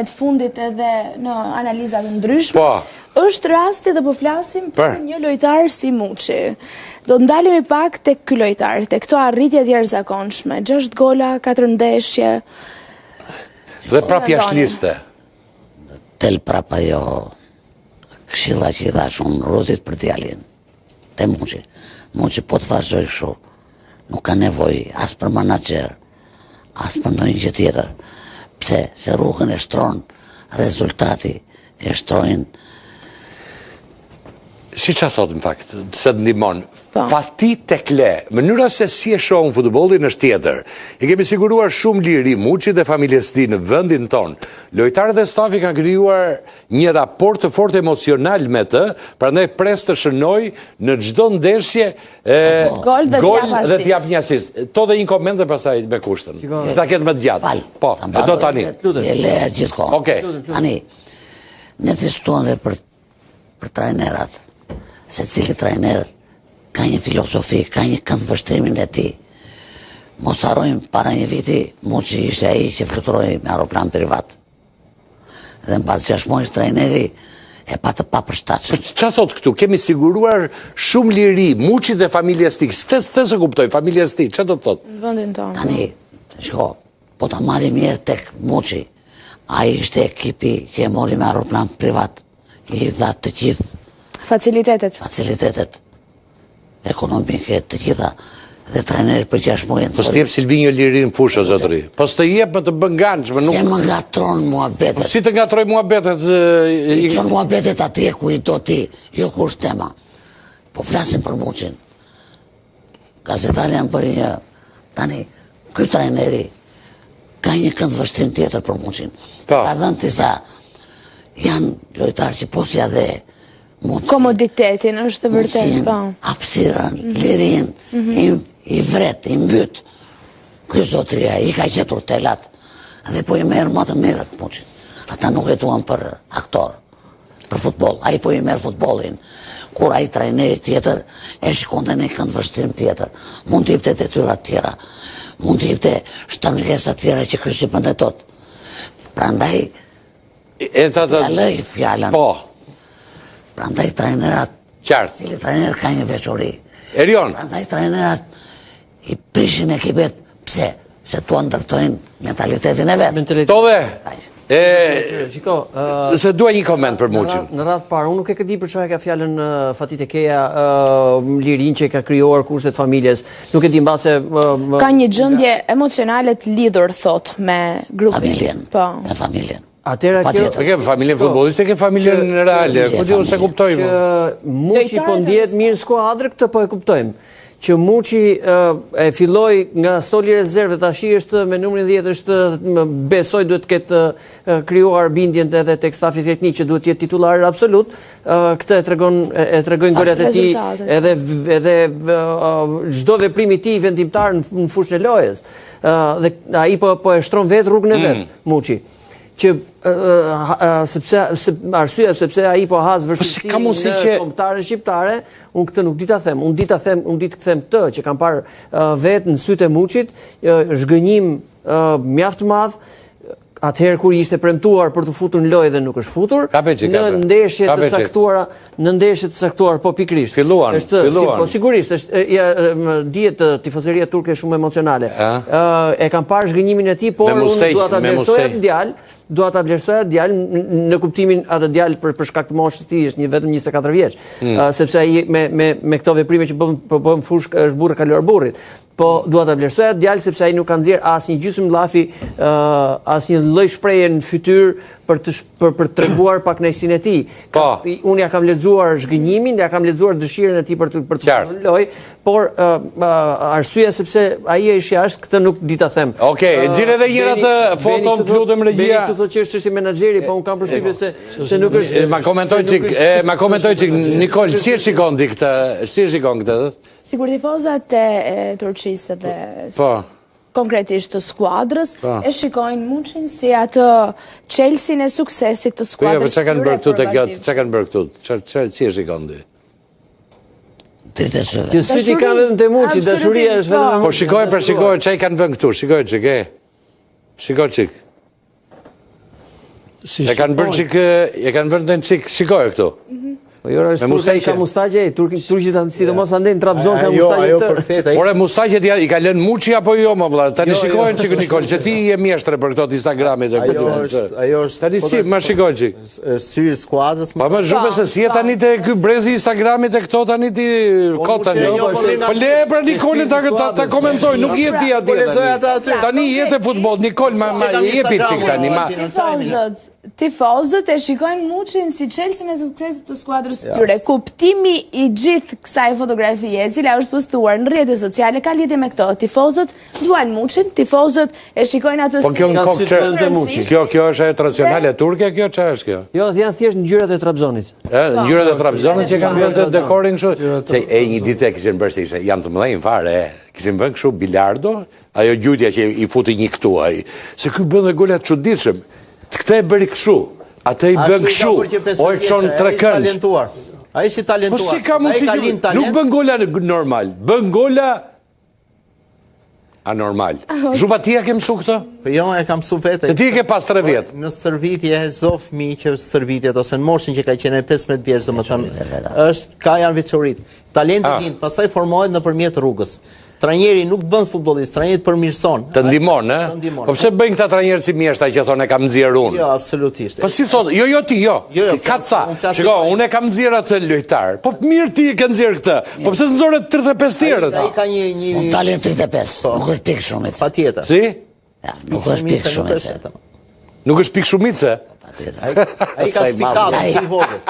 të fundit edhe në analizat ndryshme, është rasti dhe po flasim për një lojtar si Muçi. Do ndalemi pak tek ky lojtar, tek këto arritje të jashtëzakonshme, 6 gola, 4 ndeshje. Dhe prap jashtë liste. Tel prap ajo këshilla që i dhash unë Rodit për djalin. Te Muçi. Muçi po të vazhdoj kështu. Nuk ka nevojë as për menaxher, as për ndonjë gjë tjetër. Pse? Se rrugën e shtron, rezultati e shtrojnë. Si që thot në fakt, se të ndimon, fati tek le, mënyra se si e shohën futbollin është tjetër. I kemi siguruar shumë liri, Muçi dhe familjes tij në vendin tonë. Lojtarët dhe stafi kanë krijuar një raport të fortë emocional me të, prandaj pres të shënoj në çdo ndeshje gol dhe t'jap një asist. To dhe një koment dhe pastaj me kushtën. Ta ketë më të gjatë. Po, e do tani. E le gjithkohë. Okej. Tani, ne testuan dhe për trajnerat. Se cili trajner ka një filosofi, ka një kënd vështrimin e tij. Mos harrojmë para një viti, Muçi ishte ai që fluturoi me aeroplan privat. Dhe mbas 6 muaj trajneri e pa të papërshtatshëm. Ç'a thot këtu? Kemi siguruar shumë liri, Muçi dhe familjes tij. S'të se kuptoj, familjes tij, ç'a do të thotë? Në vendin tonë. Tani, shiko, po ta marrim mirë tek Muçi. Ai ishte ekipi që e mori me aeroplan privat. I dha të gjithë facilitetet ekonomike të gjitha dhe trajneri për 6 muaj. Po s'tjep Silvinjo liri në fushë, zotëri. Po s'të jep më të bëngançme. Se më ngatron muhabetet. Si të ngatroj muhabetet? I qënë muhabetet atje ku i do ti, jo ku është tema. Po flasim për Muçin. Gazetari janë për një... Tani, ky trajneri ka një kënd vështrim tjetër për Muçin. Ka dhënë disa janë lojtarë që posja dhe komoditetin është vërtet, po. Hapësirën, lirin, i vret, i mbyt. Ky zotëria i ka gjetur telat dhe po i merr më të mirët Muçin. Ata nuk jetuan për aktor, për futboll. Ai po i merr futbollin. Kur ai trajneri tjetër e shikonte në kënd vështrim tjetër. Mund të jepte detyra të tjera. Mund të jepte shtanëresa të tjera që ky si pendetot. Prandaj ja lej fjalën. Po. Prandaj trajnerat, cili trajner ka një veçori. Erion. Prandaj trajnerat i prishin ekipet, pse? Se tu ndërtojnë mentalitetin e vetë. Tove, se dua një koment për Muçin. Në radhë parë, unë nuk e di për çfarë ka fjalën Fatit e Keja, lirin që ka krijuar kushtet familjes. Nuk e di mbase ka një gjendje emocionale të lidhur, thot, me grupin. Me familjen. Atëra që familjen futbolliste, ke familjen reale, ku diu se kuptojmë. Muçi po ndjehet mirë skuadrë, këtë po e kuptojmë. Që Muçi e filloi nga stoli rezerve, tash është me numrin 10, është besoj duhet të ketë krijuar bindjen edhe tek stafi teknik që duhet të jetë titullar absolut. Këtë e tregojnë golat e tij, edhe çdo veprim i tij vendimtar në fushën e lojës. Dhe ai po e shtron vetë rrugën e vet, Muçi. Që arsyeja sepse ai po has vështirësi në kombëtarën shqiptare, unë këtë nuk di ta them. Unë di të them këtë që kam parë vetë në sytë e Muçit, zhgënjim mjaft madh. Atëherë kur ishte premtuar për të futur në lojë dhe nuk është futur, në ndeshje të caktuar, po pikërisht. Filluan. Po sigurisht, dihet tifozëria turke shumë emocionale. E kam parë zhgënjimin e tij, por unë dua ta vlerësoja djalë. Dua ta vlerësoja djalë në kuptimin atë djalë për shkak të moshës së tij, është një vetëm 24 vjeç. Sepse ai me këto veprime që bën fush është burrë kaluar burrit. Po dua ta vlerësoja djalë sepse ai nuk ka nxjerr asnjë gjysmë llafi, asnjë lloj shprehje në fytyrë për të treguar pak kënaqësinë e tij. Unë ja kam lexuar zhgënjimin, ja kam lexuar dëshirën e tij për të lojë, por arsyeja sepse ai është jashtë, këtë nuk di ta them. Okej, nxjerr edhe njëra të foton, lutem regjia. Këtu thotë që është çështje menaxheri, po un kam përshtypjen se nuk është. Ma komentoj çik Nikol, si e shikon ti këtë? Si e shikon këtë? Sigur tifozat e Turqisë dhe konkretisht të skuadrës e shikojnë Muçin si atë Chelsea në suksesit të skuadrës. Çka kanë bërë këtu? Si e shikon ti? Që syti ka vetëm te Muçi, dashuria është vetëm. Po shikoj çai kanë vënë këtu, shikoj çik. E kanë vërë qik shikoj këtu. Jo, Turqi ka mustaqe, Turqi sidomos ande në Trabzon ka mustaqe. Ore, mustaqet i ka lënë Muçi apo jo, më vëlla? Tani shikojnë çik Nikol, që ti je mjeshtre për këto Instagramit e këtë. Ajo është. Tani si më shikoj çik. Është syri skuadrës. Po më zhupë se si tani te ky brezi Instagramit e këto tani ti kot tani. Po le pra Nikolin ta komentoj, nuk je ti atje. Tani jetë futboll, Nikol ma jepi çik tani ma. Tifozët e shikojnë Muçin si Chelsea në suksesit të skuadrës tyre. Kuptimi i gjithë kësaj fotografie, e cila është postuar në rrjetet sociale, ka lidhje me këto. Tifozët duan Muçin, tifozët e shikojnë atë si kjo është ajo tradicionale turke, kjo çfarë është kjo? Jo, janë thjesht ngjyrat e Trabzonit. Ngjyrat e Trabzonit që kanë vënë dekorin kështu. Se një ditë kishin bërë se janë të mëdhenj fare. Kishin vënë kështu bilardo, ajo gjutja që i futi një këtu ai. Se ky bën dhe gola të çuditshëm. Këtë e bëri këshu, atë i bën këshu, o e qonë tre kënç. A ishi talentuar. Po si ka mundësi që nuk bën gola normal, bën gola anormal. Zhuba ti e ke mësu këto? Po jo, e kam mësu vete. Se ti e ke pas 3 vjetë? Në stërvitje, çdo fëmijë që stërvitjet, ose në moshën që ka qenë 15 vjeç, domethënë, ka janë veçorit. Talenti lind, pastaj formohet nëpërmjet rrugës. Trajneri nuk bën futbollist, trajneri përmirëson. Të ndihmon, ë? Po pse bëjnë këta trajnerë si mjeshta që thonë e kam nxjerr unë? Jo, absolutisht. Po si thotë? Jo ti, jo. Ka ca. Shiko, unë e kam nxjerr atë lojtar. Po mirë ti e ke nxjerr këtë. Po pse s'nxorë 35 tjerë? Ai ka një talent 35, nuk është pikë shumica. Patjetër. Si? Ja, nuk është pikë shumica. Nuk është pikë shumice? Ai ka spikat si i vogël.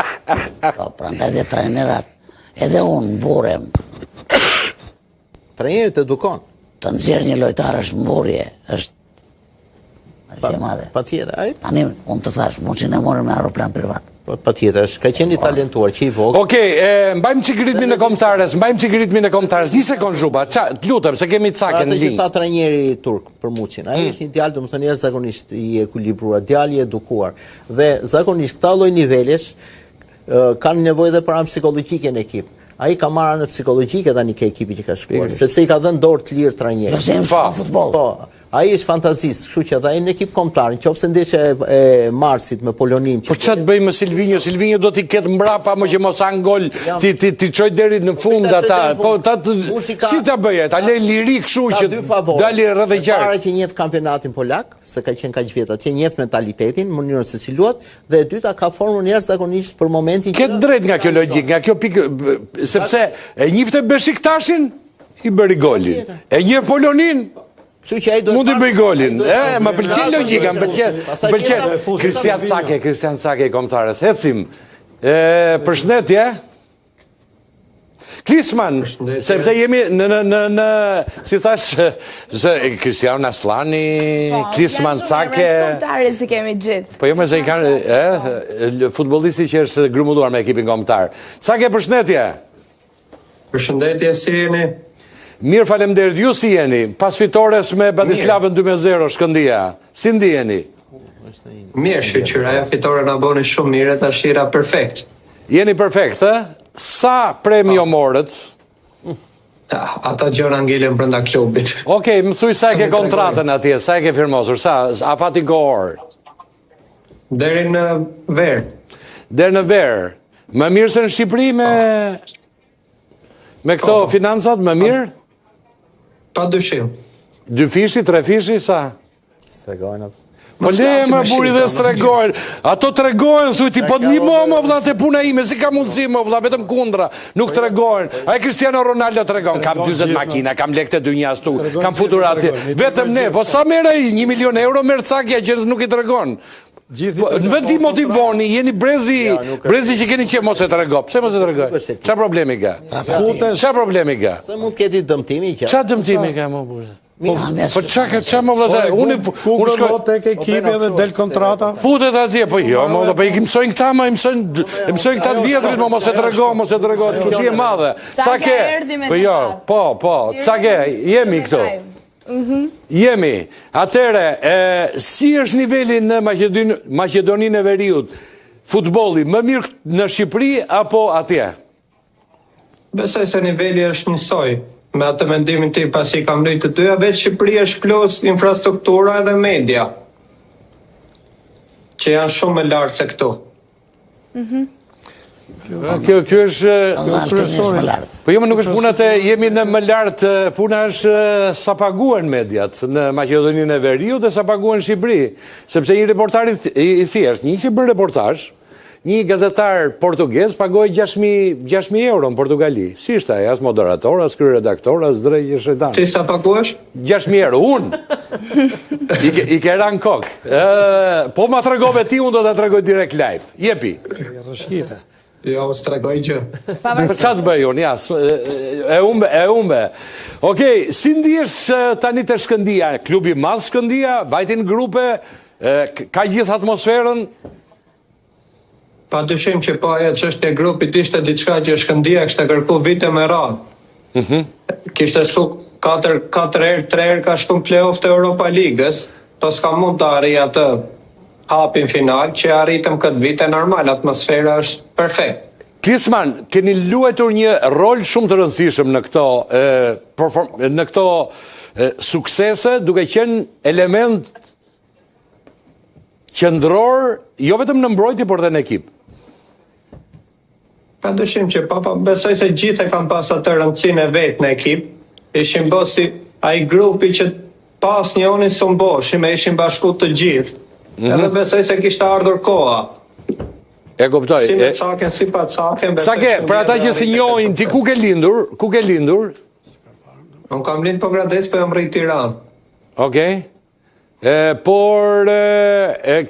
Po, prandaj dhe trajnerat, edhe unë mburem. Trajneri të edukon. Të nxjerr një lojtar është mburje, është e madhe. Patjetër. Tani unë të thash, Muçin e morëm në aeroplan privat. Patjetër, ka qenë i talentuar, që i vogël. Okej, mbajmë çik ritmin e kombëtarës. Një sekond Zhuba, lutem se kemi cakën në linjë. Atë që tha trajneri turk për Muçin. Ai është një djalë domethënë jashtëzakonisht i ekuilibruar, djalë i edukuar. Dhe zakonisht këta lloj nivelesh kanë nevojë edhe për anë psikologjike në ekip. Ai ka marrë në psikologjike tani ke ekipi që ka shkuar, sepse i ka dhënë dorë të lirë trajnerit. Jo se në futboll. Po, ai është fantazist, kështu që ai në ekip kombëtar, nëse ndeshja e Marsit me Polonin. Po ç'a të bëjmë me Silvinho? Silvinho do t'i ketë mbrapa më që mos an gol, ti çoj deri në fund ata. Po si ta bëje? Ta lej liri kështu që dali rreth e qartë. Para që njeh kampionatin polak, se ka qenë kaq vjet atje, njeh mentalitetin, mënyrën se si luhet, dhe e dyta ka formën jashtëzakonisht për momentin që ke drejt nga kjo logjik, nga kjo pikë, sepse e njifte Beshiktashin i bëri golin. E njeh Polonin mund të bëj golin. Ma pëlqen logjika, më pëlqen. Kristian Cake kombëtarës. Ecim. Përshëndetje. Klisman, sepse jemi në si thash, Kristian Aslani, Klisman Cake. Kombëtarë si kemi gjithë. Po jemi se i kanë futbollisti që është grumbulluar me ekipin kombëtar. Cake, përshëndetje. Përshëndetje, si jeni? Mirë, faleminderit. Ju si jeni? Pas fitores me Batislavën 2-0 Shkëndia. Si ndiheni? Mirë, shqyra, ajo fitore na bëni shumë mirë, tash jera perfekt. Jeni perfekt, ë? Sa premio morët? Ata gjëra ngelen brenda klubit. Okej, më thuj sa e ke kontratën atje, sa e ke firmosur, a fati kohor? Deri në verë. Deri në verë. Më mirë se në Shqipëri me këto financat, më mirë? Pa dyshim. 2 fishi, 3 fishi, sa? Stregojnë atë. Po le më buri dhe stregojnë. Ato tregojnë, thuj ti, po ndihmo më vlla te puna ime, si ka mundësi më vlla, vetëm kundra, nuk tregojnë. Ai Cristiano Ronaldo tregon, kam 40 makina, kam lekë të dynjas tu, kam futur atje. Vetëm ne, po sa merr ai? 1 milion euro merr Cakja që nuk i tregon. Në vend ti motivoni, jeni brezi që keni që mos e tregoj. Pse mos e tregoj? Çfarë problemi ka? Çfarë problemi ka? Se mund të ketë dëmtimi që. Çfarë dëmtimi ka më burrë? Po çka më vëllazë, unë shkoj tek ekipi dhe del kontrata. Futet atje, po jo, po i mësojnë këta, më mësojnë këta të vjetrit, mos e tregoj, çuçi e madhe. Sa ke? Po jo, po, sa ke? Jemi këtu. Jemi. Atëre, si është niveli në Maqedoninë e Veriut? Futbolli më mirë në Shqipëri apo atje? Besoj se niveli është njësoj. Me atë mendimin tim pasi kam lejtë të dyja, veç Shqipëria është plus infrastruktura edhe media. që janë shumë më lartë se këtu. Kjo është po jo, nuk është puna të jemi në më lartë, puna është sa paguan mediat në Maqedoninë e Veriut dhe sa paguan në Shqipëri, sepse një reportar i thjesht, një që bën reportazh, një gazetar portugez pagoi 6.000 euro në Portugali. Si ishte ai, as moderator, as kryeredaktor, as drejtë shetan. Ti sa paguash? 6.000 euro, unë. I ke ran kokë. Po ma tregove ti, unë do ta tregoj direkt live. Jepi. Rëshkite. Jo, së tregoj gjë. Për qatë bëj unë, ja, e umbe. Okej, si ndihesh tani të Shkëndia? Klubi madh Shkëndia, bajtin grupe, ka gjithë atmosferën? Pa dyshim që pa e çështja e grupit ishte diçka që Shkëndia kishte kërkuar vite me radhë. Kishte shku 3 herë ka shku në play-off të Europa Ligës, po s'ka mund të arrijë atë hapin final, që arritëm këtë vite normal, atmosfera është perfekt. Klisman, keni luajtur një rol shumë të rëndësishëm në këto suksese, duke qenë element qendror, jo vetëm në mbrojtje, por dhe në ekip. Pa dyshim që besoj se gjithë e kam pas atë rëndësinë e vetë në ekip, ishim bo si ai grupi që pas njonin së mboshim e ishim bashku të gjithë. Edhe besoj se kishte ardhur koha. E kuptoj. Si me caken, si pa caken. Sake, për ata që si njohin, ti ku ke lindur? Ku ke lindur? Unë kam lind po Gradec, po jam rrit Tiranë. Okej. Por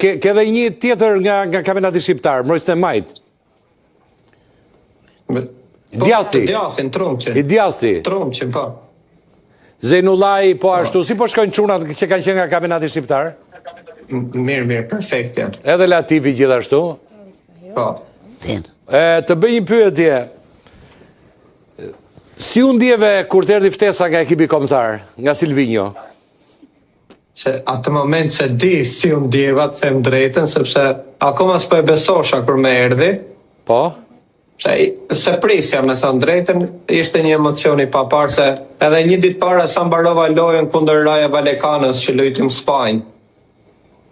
ke dhe një tjetër nga kampionati shqiptar, mbrojtës e majt. Djalti. Djaltin, Trumqin. I Djalti. Trumqin, po. Zenullaj, po ashtu, si po shkojnë çunat që kanë qenë nga kampionati shqiptar? Mirë, perfekt janë. Edhe Latifi gjithashtu? Po. Të bëj një pyetje. Si u ndjeve kur të erdhi ftesa nga ekipi kombëtar, nga Silvinjo? Se atë moment se di si u ndjeva, të them drejtën, sepse akoma s'po e besosha kur më erdhi. Po? Se prisja, me thënë drejtën, ishte një emocion i papar, se edhe një ditë para sa mbarova lojën kundër Raja Vallecano's që luajtim Spanjë.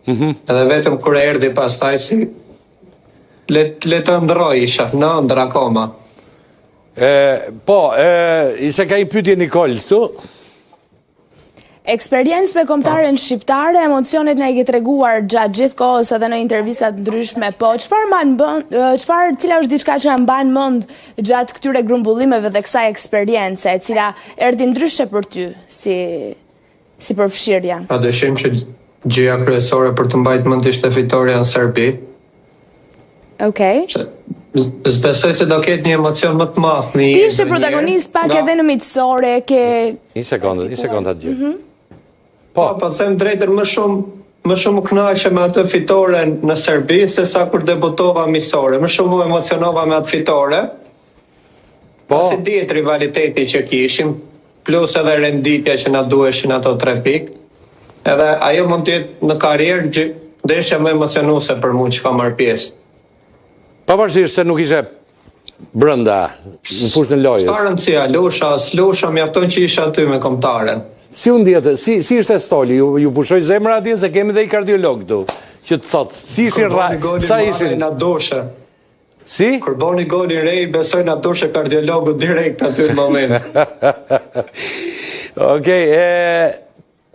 Edhe vetëm kur erdhi pastaj si le të ndroj isha, në ndër akoma. Po, i se ka i pyetje Nikol këtu? Eksperiencë me kombëtaren shqiptare, emocionet në e ke treguar gjatë gjithë kohës edhe në intervistat ndryshme, po cila është diçka që mban mend gjatë këtyre grumbullimeve dhe kësaj eksperience, e cila erdhi ndryshe për ty si përfshirje? Padyshim që gjëja kryesore për të mbajtur mend ishte fitoria në Serbi. Okej. Besoj se do ketë një emocion më të madh në jetë. Ti ishe protagonist pak edhe në miqësore, ke... Një sekondë atë gjë. Po, të them drejtën, më shumë u kënaqem me atë fitore në Serbi se sa kur debutova miqësore. Më shumë u emocionova me atë fitore. Po. Si dihet rivaliteti që kishim, plus edhe renditja që na duheshin ato 3 pikë. Edhe ajo mund të jetë në karrierë ndeshja më emocionuese për mua që kam marrë pjesë. Pavarësisht se nuk ishe brenda në fushën e lojës. S'ka rëndësia, lusha, mjafton që isha aty me kombëtaren. Si u ndjete? Si ishte stoli? Ju pushoi zemra atje se kemi dhe i kardiolog këtu që të thotë, si ishin sa ishin na doshe. Si? Kur boni golin Rej, besoj na doshe kardiologu direkt aty në moment. Okej,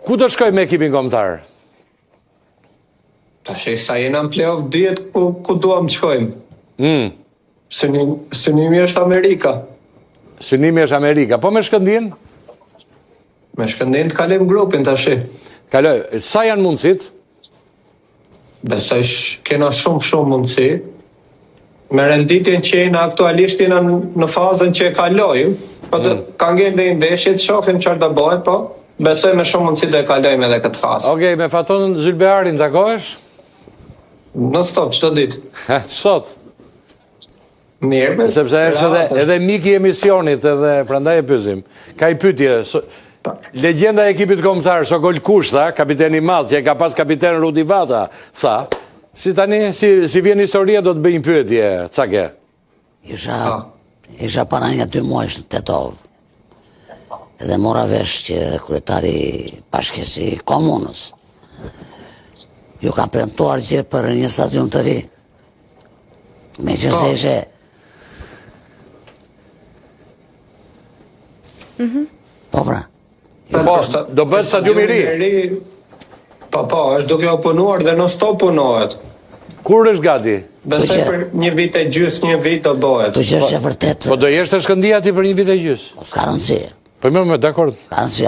ku do shkoj me ekipin kombëtar? Tash sa jena në play-off dihet ku duam të shkojmë. Synimi është Amerika. Synimi është Amerika. Po me Shkëndin? Me Shkëndin të kalojmë grupin tash. Sa janë mundësit? Besoj kena shumë mundësi. Me renditjen që jena aktualisht jena në fazën që e kalojmë, po ka ngel dhe i ndeshjet, shohim çfarë do bëhet, po besoj me shumë mundësi do e kalojmë edhe këtë fazë. Okej, me Faton Zylbearin takohesh? Në stop, çdo ditë. Sot? Mirë, sepse është edhe miki i emisionit edhe prandaj e pysim. Ka i pyetje. Legjenda e ekipit kombëtar Sokol Kushta, kapiteni i madh që e ka pas kapiten Rudi Vata, tha, si tani si vjen historia do të bëj një pyetje, çka ke? Isha para një 2 muajsh në Tetov. Edhe mora vesh që kryetari bashkësi komunës ju ka premtuar që për një stadium të ri. Me që se ishe... Po pra. Do bëhet stadium i ri? Po, është duke u punuar dhe non stop punohet. Kur është gati? Besoj për një vit e gjys, një vit do bëhet. Tu që është e vërtet... Po do jeshte Shkëndia ti për një vit e gjys? Po s'ka rëndësi. Po mirë, dakord. S'ka rëndësi,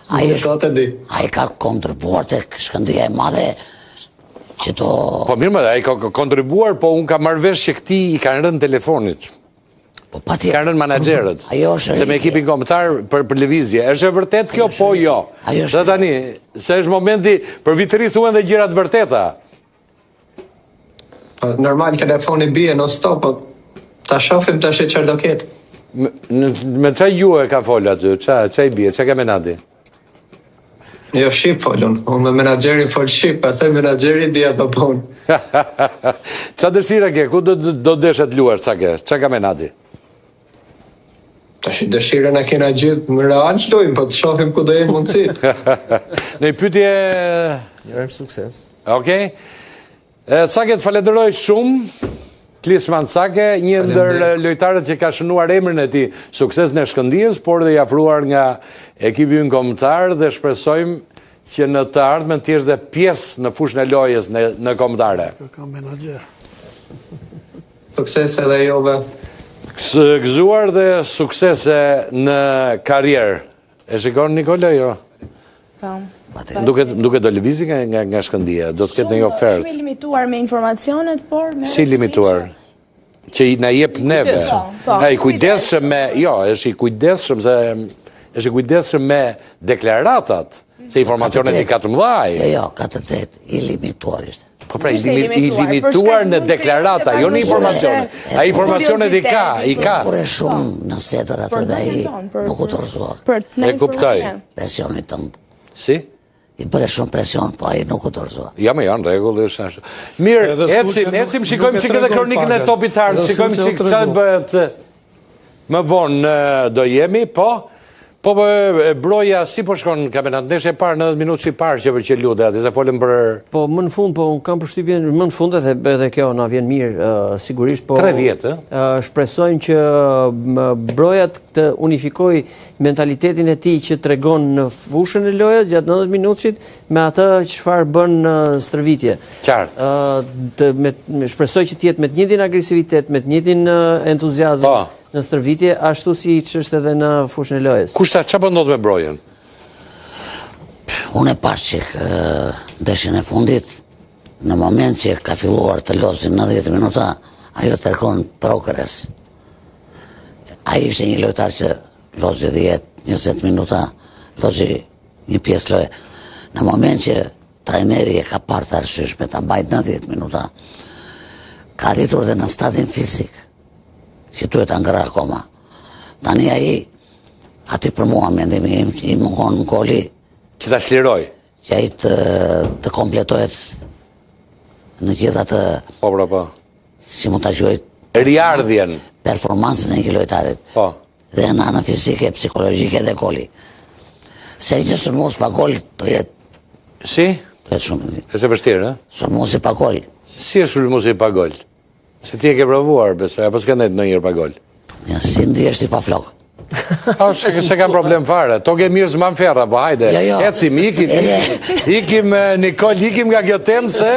ai ka kontribuar të Shkëndia e madhe që to... Po mirë, ai ka kontribuar, po unë ka marrë vesh që këti i kanë rënë telefonit. Po patjetër. Kanë rënë menaxherët. Ajo është... Se me ekipin kombëtar për lëvizje. Është e vërtet kjo, po jo. Dhe tani, se është momenti për vitëri thuen dhe gjërat vërteta. Normal telefoni bie non stop, po ta shohim tash çfarë do ketë. Me çaj ju e ka fol aty, çaj bie, çka ka menati? Jo shqip folun, unë me menaxherin fol shqip, pastaj menaxheri di ato punë. Qa dëshira ke, ku do deshet luar, qa ka menati? Tash dëshira na kena gjithë, më real shdojmë, po të shohim ku do jenë mundësit. Në i pytje... Jërëm sukses. Okej. Cake të falenderoj shumë, Klisman Cake, një ndër lojtarët që ka shënuar emrin e ti sukses në Shkëndijës, por dhe i afruar nga ekipi ynë kombëtar dhe shpresojmë që në të ardhmen të jesh dhe pjesë në fushën e lojës në kombëtare. Ka menaxher. Sukses edhe jove. Gëzuar dhe suksese në karrierë. E shikon Nikola, jo? Duke do lëvizi nga Shkëndia, do të ketë një ofertë. Shumë i limituar me informacionet, por... Si limituar? Që i na jep neve. I kujdesshëm me... Jo, është i kujdesshëm se... është i kujdesshëm me deklaratat, se informacionet i ka të mëdhaj. Jo, ka të drejtë, i limituar ishte. Po pra, i limituar në deklarata, jo në informacionet. A informacionet i ka. Kur e shumë në setër atë dhe i nuk u tërzua. E kuptoj. Presionit tëndë. Si? I bërë shumë presion, po a i nuk u tërzua. Ja me janë regullë, është ashtu. Mirë, ecim, shikojmë që këtë kronikën e topit hartë, shikojmë që këtë bëhet më vonë do jemi, po broja, si po shkon kampionat, ndeshje parë, 90 minutë që i parë që për që lutë, ati se folëm për... Po, më në fund, po, unë kam përshtypjen, më në fund edhe kjo na vjen mirë, sigurisht, po... 3 vjetë, shpresojnë që brojat të unifikoj mentalitetin e ti që tregon në fushën e lojës gjatë 90 minutësit me atë çfarë bën në stërvitje. Qartë. Shpresoj që tjetë me të njëjtin agresivitet, me të njëjtin entuziazëm në stërvitje, ashtu si që është edhe në fushën e lojës. Kushta, që pëndot me brojen? Unë e parë që ndeshjen e fundit, në moment që ka filluar të losin 90 minuta, ajo të rkon progres. Ajo ishte një lojtar që losi 10-20 minuta, losi një pjesë loje. Në moment që trajneri e ka parë të arsyeshme ta mbajt 90 minuta, ka arritur dhe në stadin fizik, që tu e të ngërë akoma. Tani aji, ati për mua mendim i mungon në koli... Që ta shliroj? Që aji të kompletohet në gjitha të... Po. Si mund të quajt... Riardhjen. Performansën e një lojtarit. Po. Dhe në anë fizike, psikologike dhe koli. Se një sulmos pa gol, të jetë... Si? Të jetë shumë... E se vështirë, sulmos i pa gol. Si është sulmos i pa gol? Se ti e ke provuar, besoj, apo s'ka nejtë në njërë pa gol? Ja, si ndi është i pa flok. Se kam problem fare, to ke mirë zman ferra, po hajde, ecim, ikim Nikol, ikim nga kjo temë se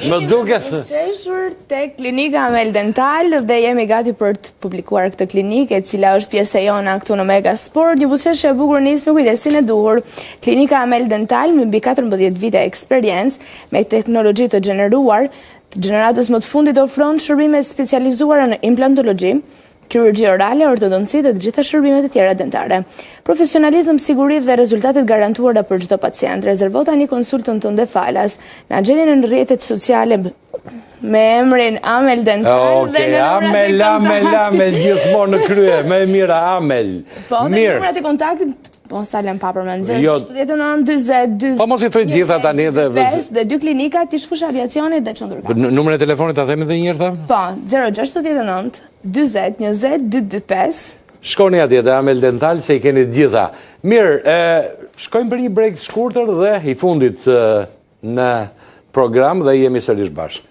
më duket... Qeshur te klinika Amel Dental dhe jemi gati për të publikuar këtë klinikë, e cila është pjesë e jona këtu në Megasport, një buzëqeshje e bukur nisë me kujdesin e duhur. Klinika Amel Dental me mbi 14 vite eksperiencë me teknologji të gjeneruar, të gjeneratës më të fundit ofron shërbime specializuara në implantologji, kirurgji orale, ortodonci dhe të gjitha shërbimet e tjera dentare. Profesionalizëm, siguri dhe rezultatet garantuara për çdo pacient. Rezervo tani konsultën tënde falas. Na gjeni në rrjetet sociale me emrin Amel Dental. Amel, gjithmonë në krye, më e mira Amel. Po, dhe numrat e kontaktit, po salen pa përmend 069 Po mos i thoj gjitha tani dhe 2 klinika, Tishfush Aviacionit dhe Qendrukap. Numrin e telefonit ta themi edhe një herë tham? Po, 069 20 20 225. Shkoni atje te Amel Dental se i keni të gjitha. Mirë, shkojmë për një break të shkurtër dhe i fundit në program dhe jemi sërish bashkë.